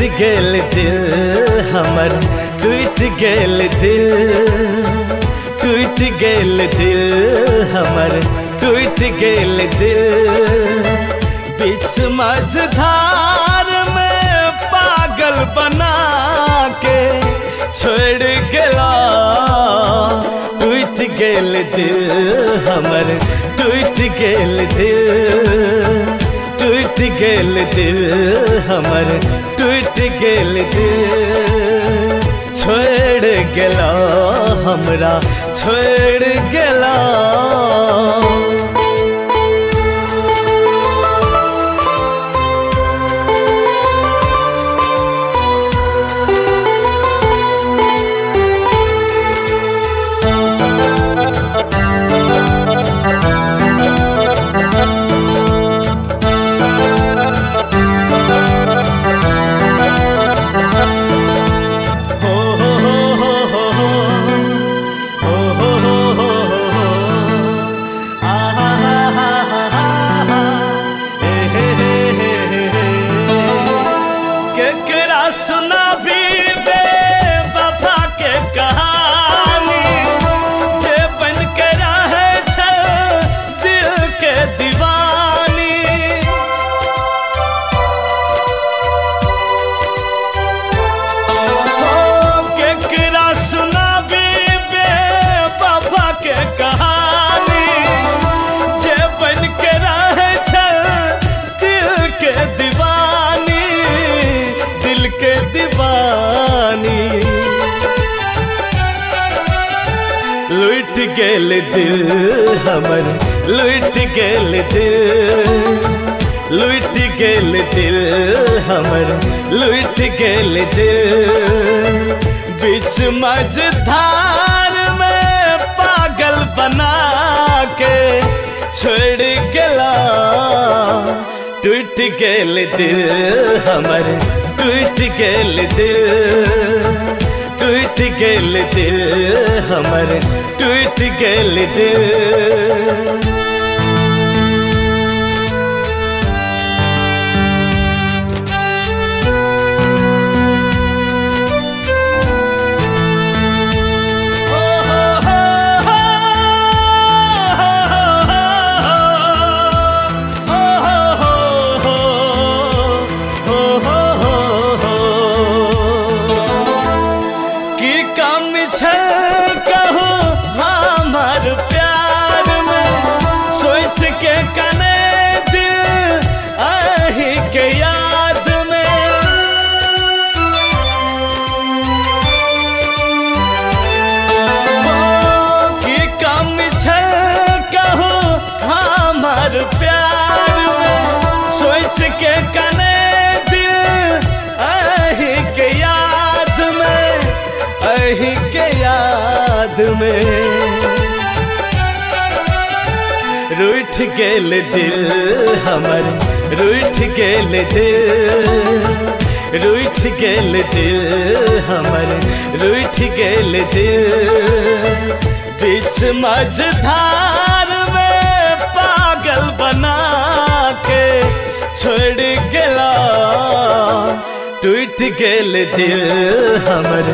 गेल दिल हमर, टूट गेल दिल, टूट गेल दिल हमर, टूट गेल दिल। बीच मझधार में पागल बना के छोड़ गेला, टूट गेल दिल हमर, टूट गेल दिल, टूट गेल दिल हमर, टूट गेल दिल। छोड़ गेला हमरा, छोड़ गेला। सुना भी दे वफा के कहानी, जे बन के रहे छे दिल के दीवानी। केकरा सुना भी दे वफा के कहानी, जे बन के रहे छे दिल के दीवानी, दिल के दीवानी। लुट गेल दिल हमर, लुट गेल दिल, लुट गेल दिल हमर, लुट गेल दिल। बीच मझधार में पागल बना के छोड़ गेला, टूट गेल दिल हमर, टूट गेल दिल, टूट गेल दिल हमर, टूट गेल दिल। के कने दिल आही के याद में, की कम छे कहू हमार प्यार में। सोच के कने दिल आही के याद में, आही के याद में। रूठ गेल दिल हमर, रूठ गेल दिल, रूठ गेल दिल हमर, रूठ गेल दिल। बीच मझधार में पागल बना के छोड़ गेला, टूट गेल दिल हमर,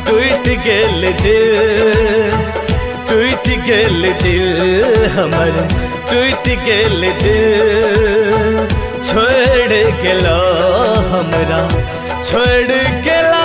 टूट गेल दिल, टूट गेल दिल हमर, टूट गेल दिल। छोड़ गेला हमरा, छोड़ गेला।